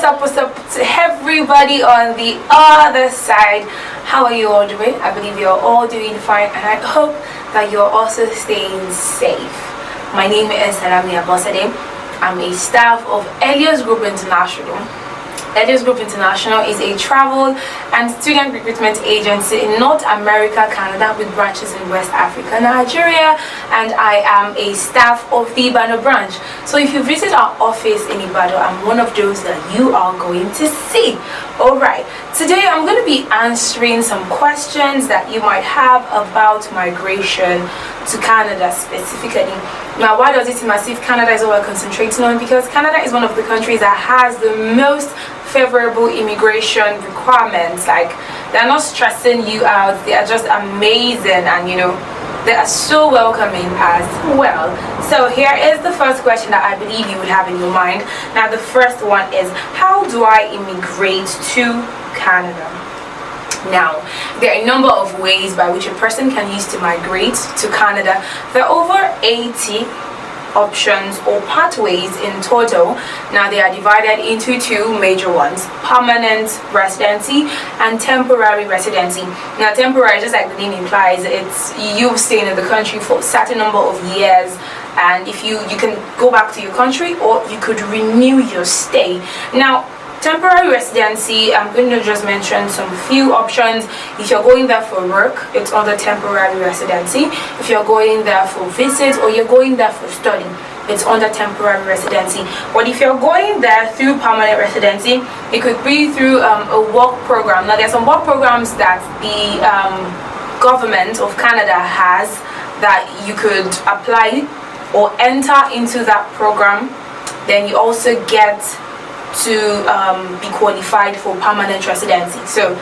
what's up to everybody on the other side? How are you all doing? I believe you're all doing fine, and I hope that you're also staying safe. My name is Salami Abosade. I'm a staff of ELEOS Group International. ELEOS Group International is a travel and student recruitment agency in North America, Canada, with branches in West Africa, Nigeria, and I am a staff of the Ibadan branch. So if you visit our office in Ibadan, I'm one of those that you are going to see. Alright, today I'm going to be answering some questions that you might have about migration to Canada specifically. Now, why does it seem as if Canada is what we're concentrating on? Because Canada is one of the countries that has the most favorable immigration requirements. Like, they're not stressing you out, they are just amazing, and they are so welcoming as well. So here is the first question that I believe you would have in your mind. Now, the first one is, how do I immigrate to Canada? Now, there are a number of ways by which a person can use to migrate to Canada. There are over 80 options or pathways in total. Now, they are divided into two major ones: permanent residency and temporary residency. Now, temporary, just like the name implies, it's you staying in the country for a certain number of years, and if you can go back to your country, or you could renew your stay. Now, temporary residency, I'm going to just mention some few options. If you're going there for work, it's under temporary residency. If you're going there for visit, or you're going there for study, it's under temporary residency. But if you're going there through permanent residency, it could be through a work program. Now, there's some work programs that the government of Canada has that you could apply or enter into that program. Then you also get to be qualified for permanent residency. So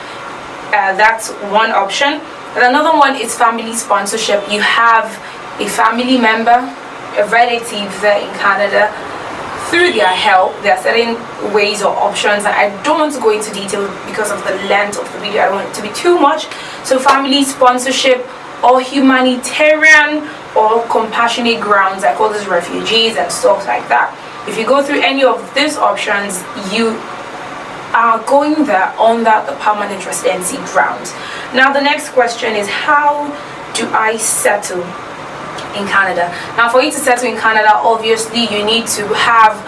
that's one option. And another one is family sponsorship. You have a family member, a relative there in Canada. Through their help, there are certain ways or options, and I don't want to go into detail because of the length of the video. I don't want it to be too much. So family sponsorship, or humanitarian or compassionate grounds, like all those refugees and stuff like that. If you go through any of these options, you are going there under the permanent residency grounds. Now, the next question is, how do I settle in Canada? Now, for you to settle in Canada, obviously you need to have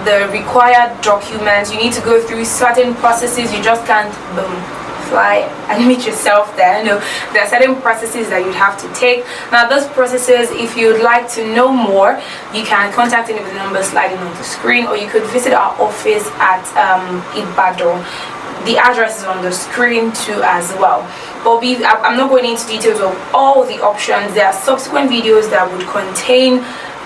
the required documents. You need to go through certain processes. You just can't fly and meet yourself there. There are certain processes that you'd have to take. Now, those processes, if you'd like to know more, you can contact any of the numbers sliding on the screen, or you could visit our office at Ibadan. The address is on the screen too as well. But I'm not going into details of all the options. There are subsequent videos that would contain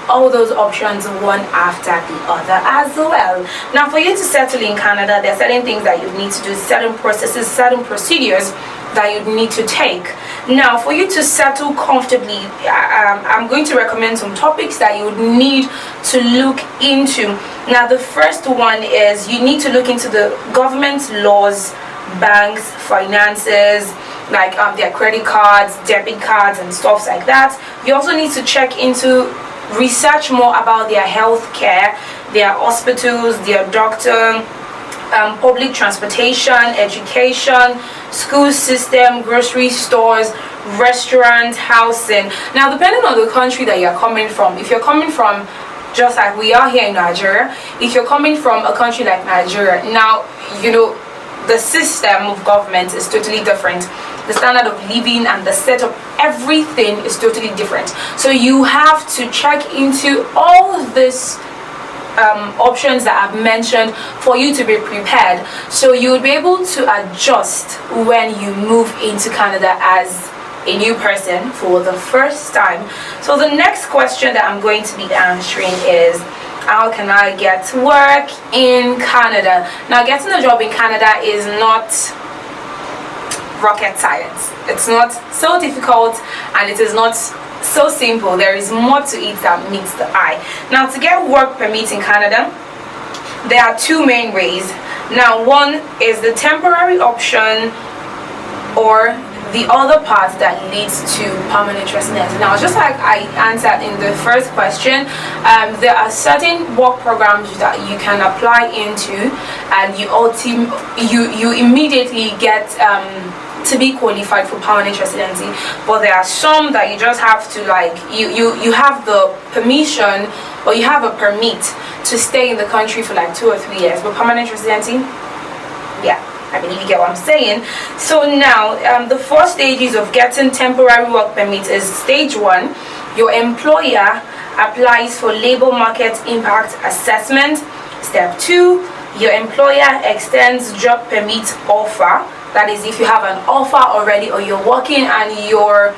all those options one after the other as well. Now, for you to settle in Canada, there are certain things that you need to do, certain processes, certain procedures that you need to take. Now, for you to settle comfortably, I'm going to recommend some topics that you would need to look into. Now, the first one is you need to look into the government laws, banks, finances, like their credit cards, debit cards, and stuff like that. You also need to check into research more about their health care, their hospitals, their doctor, public transportation, education, school system, grocery stores, restaurant, housing. Now, depending on the country that you're coming from, if you're coming from, just like we are here in Nigeria, if you're coming from a country like Nigeria, now, the system of government is totally different. The standard of living and the setup, everything is totally different. So you have to check into all of these options that I've mentioned for you to be prepared, so you would be able to adjust when you move into Canada as a new person for the first time. So the next question that I'm going to be answering is, how can I get work in Canada? Now, getting a job in Canada is not rocket science. It's not so difficult, and it is not so simple. There is more to it that meets the eye. Now, to get work permit in Canada, there are two main ways. Now, one is the temporary option, or the other part that leads to permanent residency. Now, just like I answered in the first question, there are certain work programs that you can apply into, and you immediately get to be qualified for permanent residency. But there are some that you just have to, like, you have the permission, or you have a permit to stay in the country for like 2 or 3 years. But permanent residency, yeah, I believe you get what I'm saying. So now, the 4 stages of getting temporary work permit is: stage 1, your employer applies for labor market impact assessment. Step 2, your employer extends job permit offer. That is, if you have an offer already, or you're working and your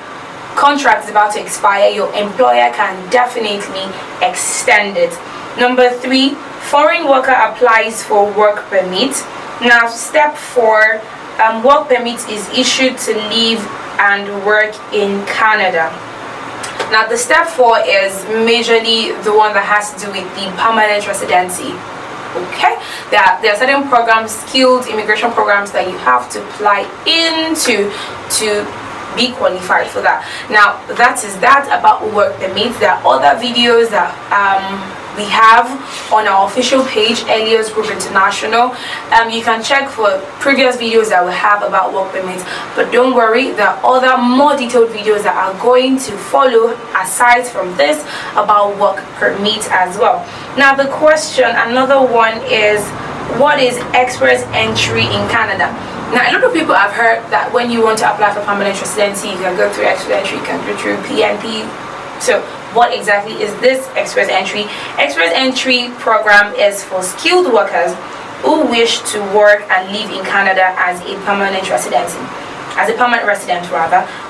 contract is about to expire, your employer can definitely extend it. Number 3, foreign worker applies for work permit. Now, step 4, work permit is issued to live and work in Canada. Now, the step 4 is majorly the one that has to do with the permanent residency. Okay, there are certain programs, skilled immigration programs, that you have to apply into to be qualified for that. Now, that is that about work permit. There are other videos that we have on our official page, ELEOS Group International. You can check for previous videos that we have about work permits. But don't worry, there are other more detailed videos that are going to follow aside from this about work permit as well. Now, the question, another one, is what is express entry in Canada? Now, a lot of people have heard that when you want to apply for permanent residency, you can go through express entry, you can go through PNP. So what exactly is this express entry? Express entry program is for skilled workers who wish to work and live in Canada as a permanent resident.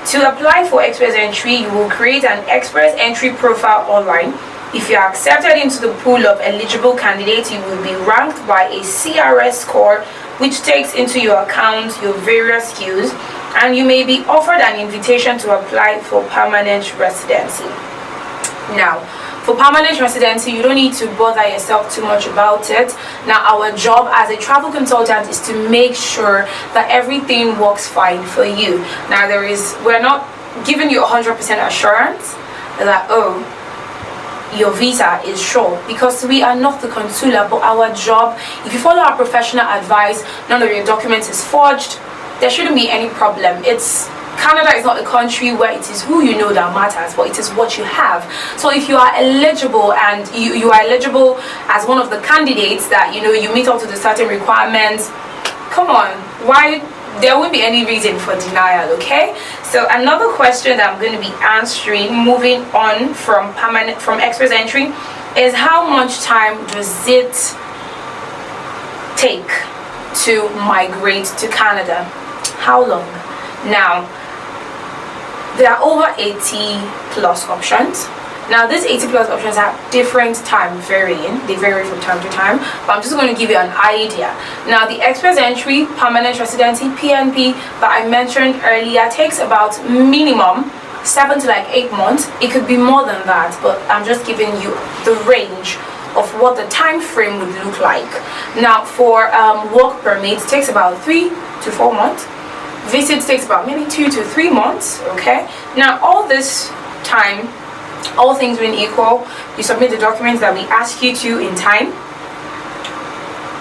To apply for express entry, you will create an express entry profile online. If you are accepted into the pool of eligible candidates, you will be ranked by a CRS score, which takes into your account your various skills, and you may be offered an invitation to apply for permanent residency. Now, for permanent residency, you don't need to bother yourself too much about it. Now, our job as a travel consultant is to make sure that everything works fine for you. Now, we're not giving you 100% assurance that, oh, your visa is sure, because we are not the consular. But our job, if you follow our professional advice, none of your documents is forged, there shouldn't be any problem. Canada is not a country where it is who you know that matters, but it is what you have. So if you are eligible, and you are eligible as one of the candidates that you meet up to the certain requirements, come on, why? There won't be any reason for denial. Okay, so another question that I'm going to be answering, moving on from express entry, is how much time does it take to migrate to Canada? How long? Now, there are over 80 plus options. Now, these 80 plus options have different time varying. They vary from time to time, but I'm just going to give you an idea. Now, the express entry, permanent residency, PNP, that I mentioned earlier, takes about minimum 7 to 8 months. It could be more than that, but I'm just giving you the range of what the time frame would look like. Now, for work permit, it takes about 3 to 4 months. Visits takes about maybe 2 to 3 months. Okay, now all this time, all things being equal, you submit the documents that we ask you to in time,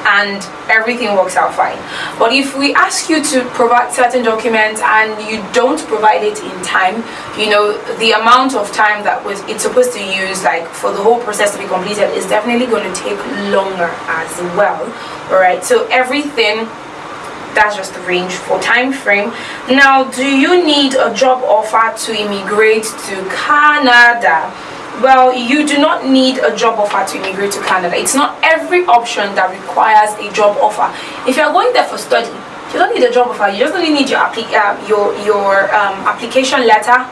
and everything works out fine. But if we ask you to provide certain documents and you don't provide it in time, the amount of time that it's supposed to use, for the whole process to be completed, is definitely going to take longer as well. All right, so everything, that's just the range for time frame. Now, do you need a job offer to immigrate to Canada? Well, you do not need a job offer to immigrate to Canada. It's not every option that requires a job offer. If you're going there for study, you don't need a job offer. You just only need your application letter,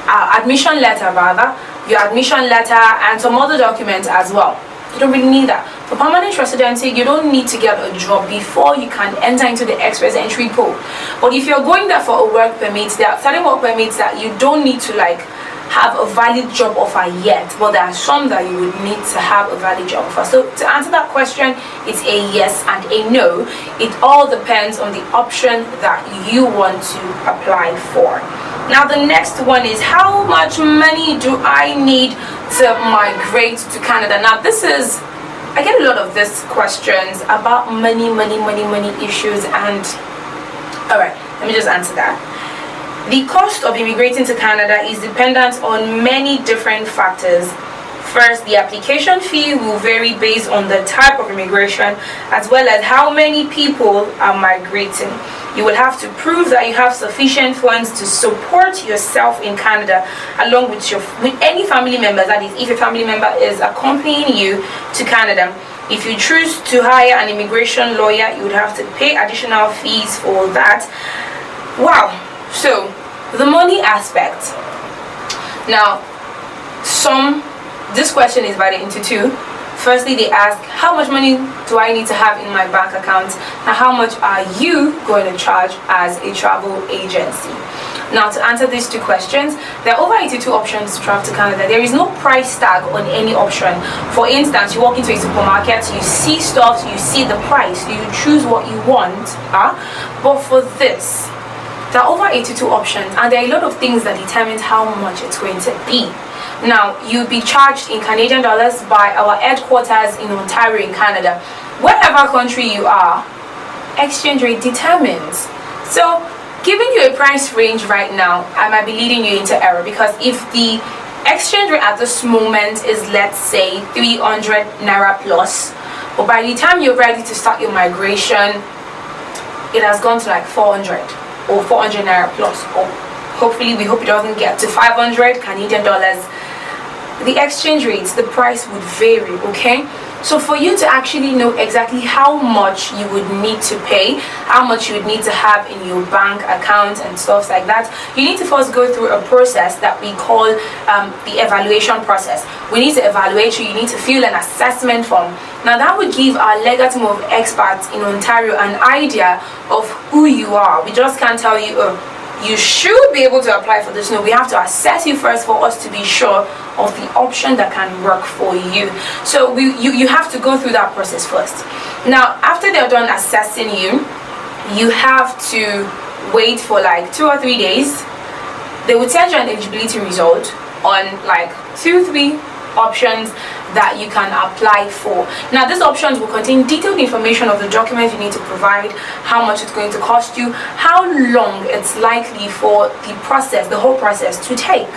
admission letter rather, your admission letter, and some other documents as well. You don't really need that. For permanent residency, you don't need to get a job before you can enter into the express entry pool. But if you're going there for a work permit, there are certain work permits that you don't need to have a valid job offer yet, but there are some that you would need to have a valid job offer. So to answer that question, it's a yes and a no. It all depends on the option that you want to apply for. Now the next one is, how much money do I need to migrate to Canada? Now this is, I get a lot of these questions about money issues, and all right, let me just answer that. The cost of immigrating to Canada is dependent on many different factors. First, the application fee will vary based on the type of immigration as well as how many people are migrating. You will have to prove that you have sufficient funds to support yourself in Canada, along with any family members. That is, if a family member is accompanying you to Canada. If you choose to hire an immigration lawyer, you would have to pay additional fees for that. Wow. So the money aspect. Now, this question is divided into two. Firstly, they ask, how much money do I need to have in my bank account, and how much are you going to charge as a travel agency? Now, to answer these two questions, there are over 82 options to travel to Canada. There is no price tag on any option. For instance, you walk into a supermarket, you see stuff, you see the price, you choose what you want. But for this, there are over 82 options, and there are a lot of things that determine how much it's going to be. Now, you'll be charged in Canadian dollars by our headquarters in Ontario in Canada. Wherever country you are, exchange rate determines. So, giving you a price range right now, I might be leading you into error, because if the exchange rate at this moment is, let's say, 300 Naira plus, but by the time you're ready to start your migration, it has gone to like 400 or 400 Naira plus, or hopefully we hope it doesn't get to 500 Canadian dollars. The exchange rates, the price would vary, okay? So for you to actually know exactly how much you would need to pay, how much you would need to have in your bank account and stuff like that, you need to first go through a process that we call the evaluation process. We need to evaluate you. You need to fill an assessment form. Now that would give our legal team of experts in Ontario an idea of who you are. We just can't tell you, you should be able to apply for this. No, we have to assess you first for us to be sure of the option that can work for you. So you have to go through that process first. Now, after they're done assessing you, you have to wait for like 2 or 3 days. They will send you an eligibility result on like 2-3 options that you can apply for. Now, these options will contain detailed information of the documents you need to provide, how much it's going to cost you, how long it's likely for the whole process to take.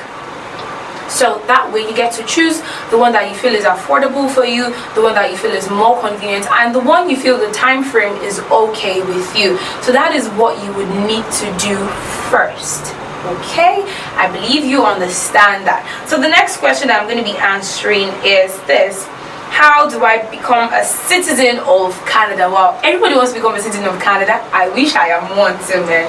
So that way you get to choose the one that you feel is affordable for you, the one that you feel is more convenient, and the one you feel the time frame is okay with you. So that is what you would need to do first. Okay, I believe you understand that. So the next question that I'm going to be answering is this: how do I become a citizen of Canada? Well, everybody wants to become a citizen of Canada. I wish I am one too, man.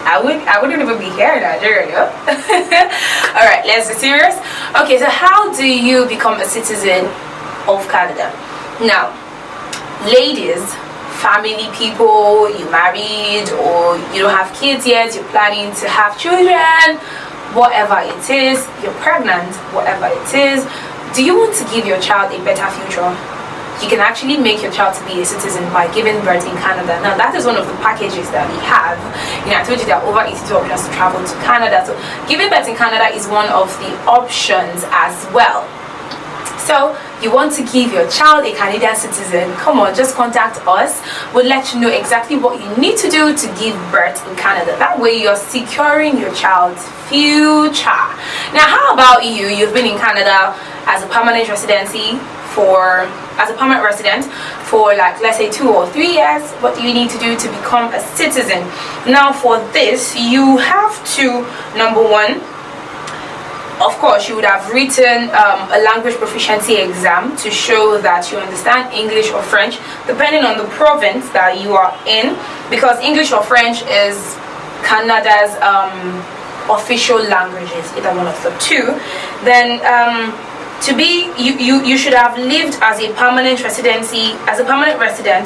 I wouldn't even be here in Nigeria. All right, let's be serious. Okay, so how do you become a citizen of Canada? Now, ladies, family people, you married or you don't have kids yet, you're planning to have children, whatever it is, you're pregnant, whatever it is, do you want to give your child a better future? You can actually make your child to be a citizen by giving birth in Canada. Now, that is one of the packages that we have. You know, I told you there are over 82 options to travel to Canada. So giving birth in Canada is one of the options as well. So you want to give your child a Canadian citizen, come on, just contact us. We'll let you know exactly what you need to do to give birth in Canada. That way you're securing your child's future. Now, how about you? You've been in Canada as a permanent resident for like, let's say 2 or 3 years. What do you need to do to become a citizen? Now, for this, you have to, number one, of course, you would have written a language proficiency exam to show that you understand English or French, depending on the province that you are in, because English or French is Canada's official languages, either one of the two. Then you should have lived as a permanent resident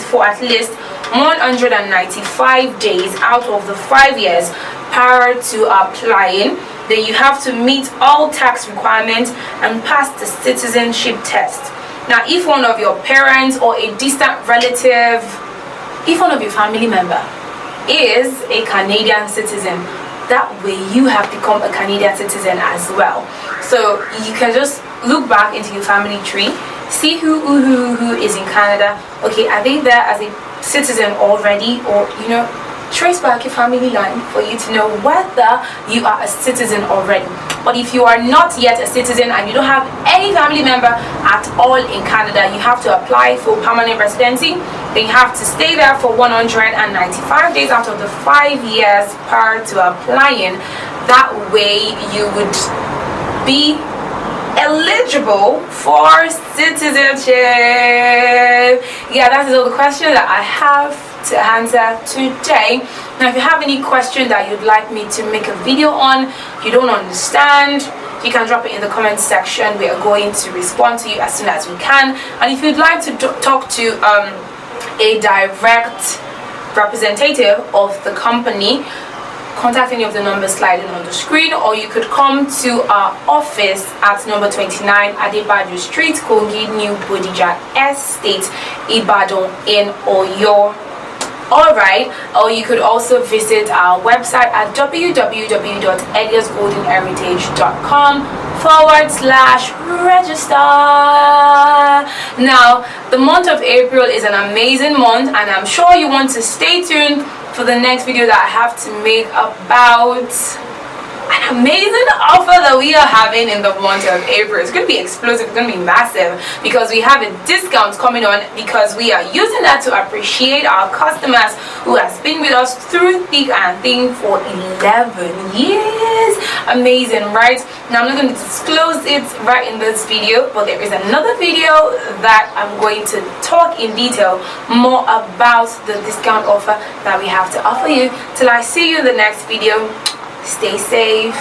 for at least 195 days out of the 5 years prior to applying. Then you have to meet all tax requirements and pass the citizenship test. Now, if one of your parents or a distant relative, if one of your family member is a Canadian citizen, that way you have become a Canadian citizen as well. So you can just look back into your family tree, see who is in Canada. Okay, are they there as a citizen already, or trace back your family line for you to know whether you are a citizen already. But if you are not yet a citizen and you don't have any family member at all in Canada, you have to apply for permanent residency. Then you have to stay there for 195 days out of the 5 years prior to applying. That way you would be eligible for citizenship. Yeah, that is all the questions that I have to answer today. Now, if you have any question that you'd like me to make a video on, you don't understand, you can drop it in the comment section. We are going to respond to you as soon as we can. And if you'd like to talk to a direct representative of the company, contact any of the numbers sliding on the screen, or you could come to our office at number 29 Adebaju Street, Kogi, New Bodija Estate, Ibadan in Oyo. Alright, or you could also visit our website at www.eliosgoldenheritage.com/register. Now, the month of April is an amazing month, and I'm sure you want to stay tuned for the next video that I have to make about an amazing offer that we are having in the month of April. It's going to be explosive, it's going to be massive, because we have a discount coming on, because we are using that to appreciate our customers who has been with us through thick and thin for 11 years. Amazing, right? Now, I'm not going to disclose it right in this video, but there is another video that I'm going to talk in detail more about the discount offer that we have to offer you. Till I see you in the next video, stay safe.